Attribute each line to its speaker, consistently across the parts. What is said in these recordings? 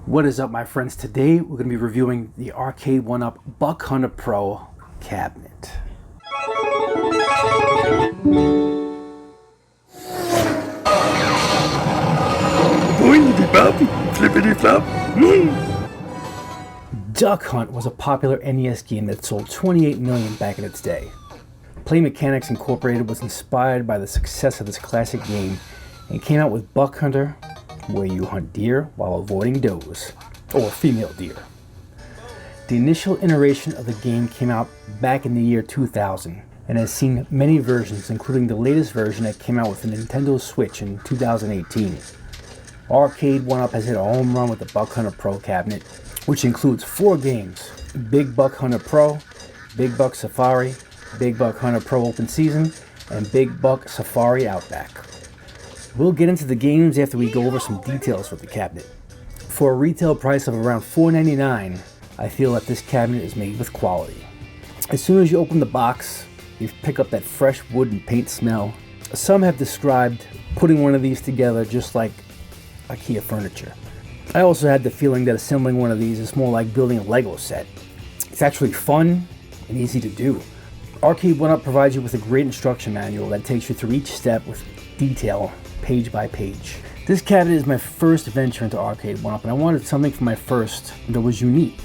Speaker 1: What is up, my friends? Today we're going to be reviewing the Arcade1Up Buck Hunter Pro cabinet.
Speaker 2: Boingity bop, flippity flop.
Speaker 1: Duck Hunt was a popular NES game that sold 28 million back in its day. Play Mechanics Incorporated was inspired by the success of this classic game and came out with Buck Hunter, where you hunt deer while avoiding does, or female deer. The initial iteration of the game came out back in the year 2000 and has seen many versions, including the latest version that came out with the Nintendo Switch in 2018. Arcade1Up has hit a home run with the Buck Hunter Pro cabinet, which includes 4 games: Big Buck Hunter Pro, Big Buck Safari, Big Buck Hunter Pro Open Season, and Big Buck Safari Outback. We'll get into the games after we go over some details with the cabinet. For a retail price of around $4.99, I feel that this cabinet is made with quality. As soon as you open the box, you pick up that fresh wood and paint smell. Some have described putting one of these together just like IKEA furniture. I also had the feeling that assembling one of these is more like building a Lego set. It's actually fun and easy to do. Arcade1Up provides you with a great instruction manual that takes you through each step with detail, page by page. This cabinet is my first venture into Arcade1Up, and I wanted something for my first that was unique.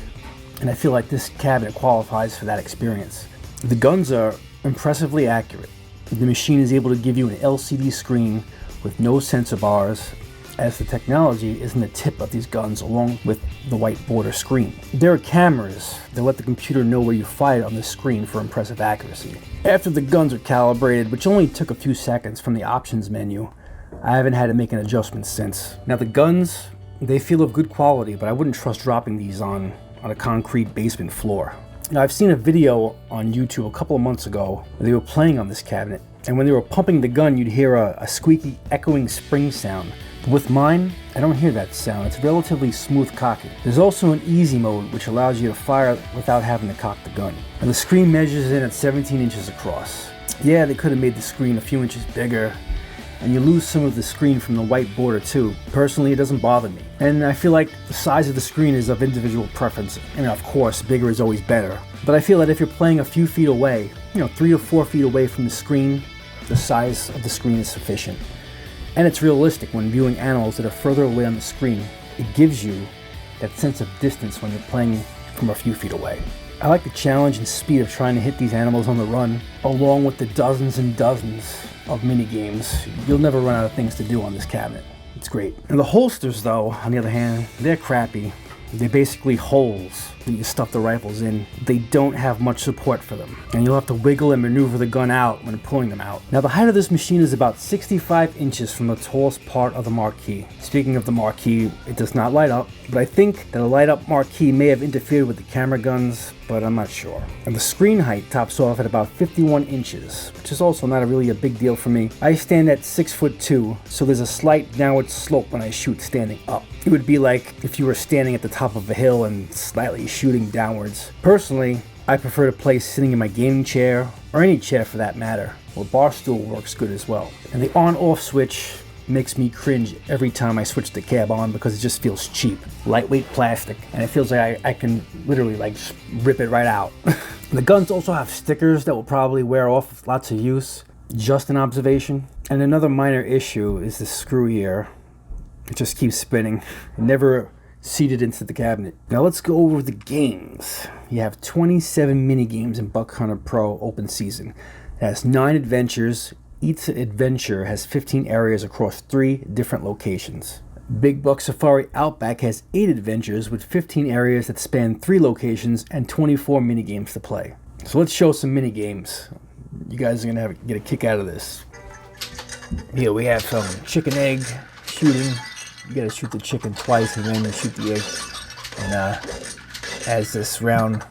Speaker 1: And I feel like this cabinet qualifies for that experience. The guns are impressively accurate. The machine is able to give you an LCD screen with no sensor bars, as the technology is in the tip of these guns along with the white border screen. There are cameras that let the computer know where you fired on the screen for impressive accuracy. After the guns are calibrated, which only took a few seconds from the options menu, I haven't had to make an adjustment since. Now the guns, they feel of good quality, but I wouldn't trust dropping these on a concrete basement floor. Now I've seen a video on YouTube a couple of months ago where they were playing on this cabinet, and when they were pumping the gun, you'd hear a squeaky, echoing spring sound. With mine, I don't hear that sound. It's relatively smooth cocking. There's also an easy mode which allows you to fire without having to cock the gun. And the screen measures in at 17 inches across. Yeah, they could have made the screen a few inches bigger, and you lose some of the screen from the white border too. Personally, it doesn't bother me. And I feel like the size of the screen is of individual preference. And of course, bigger is always better. But I feel that if you're playing a few feet away, 3 to 4 feet away from the screen, the size of the screen is sufficient. And it's realistic when viewing animals that are further away on the screen. It gives you that sense of distance when you're playing from a few feet away. I like the challenge and speed of trying to hit these animals on the run, along with the dozens and dozens of mini games. You'll never run out of things to do on this cabinet. It's great. And the holsters, though, on the other hand, they're crappy. They're basically holes that you stuff the rifles in. They don't have much support for them, and you'll have to wiggle and maneuver the gun out when pulling them out. Now the height of this machine is about 65 inches from the tallest part of the marquee. Speaking of the marquee, it does not light up, but I think that a light up marquee may have interfered with the camera guns, but I'm not sure. And the screen height tops off at about 51 inches, which is also not really a big deal for me. I stand at 6'2", so there's a slight downward slope when I shoot standing up. It would be like if you were standing at the top of a hill and slightly shooting downwards. Personally, I prefer to play sitting in my gaming chair, or any chair for that matter, or bar stool works good as well. And the on-off switch makes me cringe every time I switch the cab on because it just feels cheap. Lightweight plastic, and it feels like I can literally just rip it right out. The guns also have stickers that will probably wear off with lots of use. Just an observation. And another minor issue is the screw here. It just keeps spinning. It never seated into the cabinet. Now let's go over the games. You have 27 mini games in Buck Hunter Pro Open Season. It has 9 adventures. Each adventure has 15 areas across 3 different locations. Big Buck Safari Outback has 8 adventures with 15 areas that span 3 locations and 24 mini games to play. So let's show some mini games. You guys are gonna get a kick out of this. Here we have some chicken egg shooting. You gotta shoot the chicken twice and then you shoot the egg. And as this round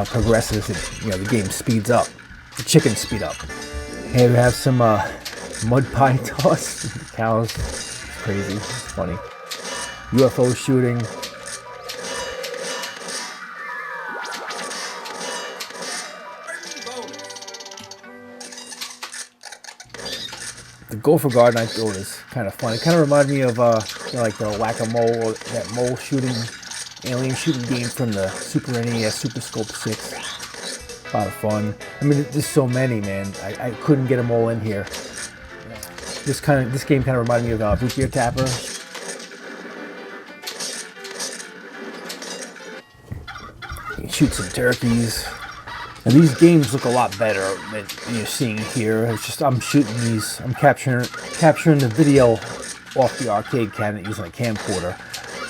Speaker 1: progresses, the game speeds up. The chickens speed up. Here we have some mud pie toss. Cows. It's crazy. It's funny. UFO shooting. The Gopher Garden I thought was kind of fun. It kind of reminded me of like the Whack-A-Mole, or that mole shooting, alien shooting game from the Super NES, Super Scope 6. A lot of fun. I mean, there's so many, man. I couldn't get them all in here. This game kind of reminded me of Root Beer Tapper. You can shoot some turkeys. And these games look a lot better than you're seeing here. It's just I'm capturing the video off the arcade cabinet using a camcorder.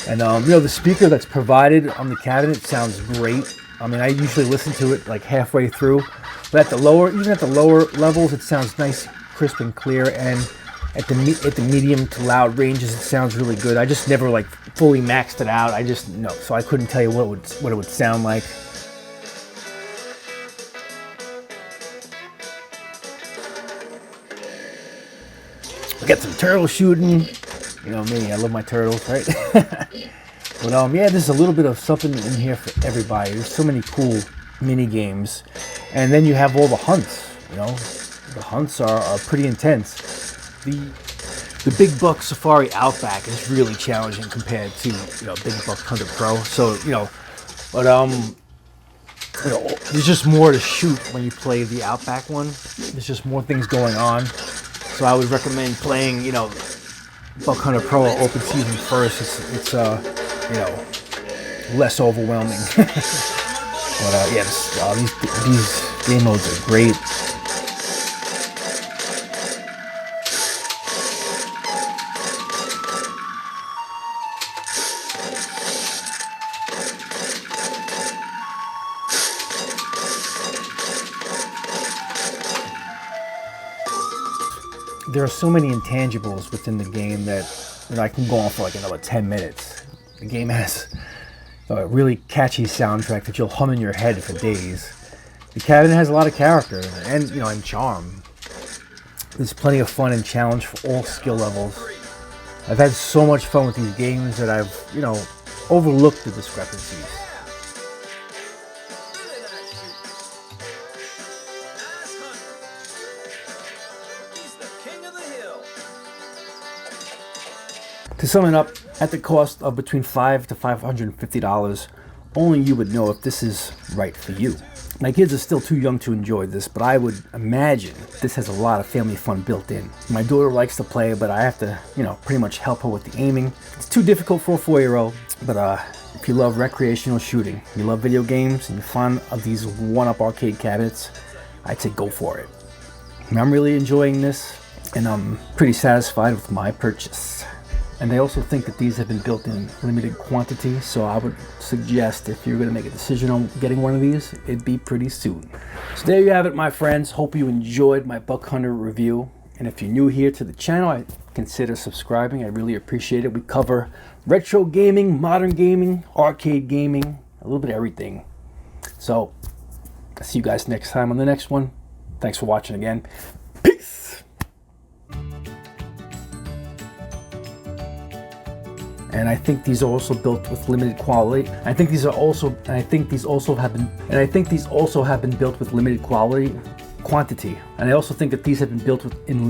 Speaker 1: And the speaker that's provided on the cabinet sounds great. I mean, I usually listen to it like halfway through, but even at the lower levels, it sounds nice, crisp, and clear. And at the medium to loud ranges, it sounds really good. I just never like fully maxed it out. So I couldn't tell you what it would sound like. We got some turtle shooting. You know me, I love my turtles, right? But yeah, there's a little bit of something in here for everybody. There's so many cool mini games, and then you have all the hunts. You know, the hunts are pretty intense. The Big Buck Safari Outback is really challenging compared to Big Buck Hunter Pro. So there's just more to shoot when you play the Outback one. There's just more things going on. So I would recommend playing, Buck Hunter Pro Open Season first. It's less overwhelming. But these game modes are great. There are so many intangibles within the game that I can go on for like another 10 minutes. The game has a really catchy soundtrack that you'll hum in your head for days. The cabinet has a lot of character and charm. There's plenty of fun and challenge for all skill levels. I've had so much fun with these games that I've overlooked the discrepancies. To sum it up, at the cost of between $500 to $550, only you would know if this is right for you. My kids are still too young to enjoy this, but I would imagine this has a lot of family fun built in. My daughter likes to play, but I have to, pretty much help her with the aiming. It's too difficult for a 4-year-old, but if you love recreational shooting, you love video games, and you're fond of these one-up arcade cabinets, I'd say go for it. I'm really enjoying this, and I'm pretty satisfied with my purchase. And I also think that these have been built in limited quantity, so I would suggest if you're going to make a decision on getting one of these, it'd be pretty soon. So there you have it, my friends. Hope you enjoyed my Buck Hunter review. And if you're new here to the channel, I consider subscribing. I really appreciate it. We cover retro gaming, modern gaming, arcade gaming, a little bit of everything. So I'll see you guys next time on the next one. Thanks for watching again. Peace! And I think these are also built with limited quality. I think these also have been built with limited quantity. And I also think that these have been built in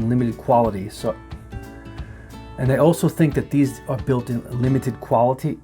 Speaker 1: limited quality. And I also think that these are built in limited quantity.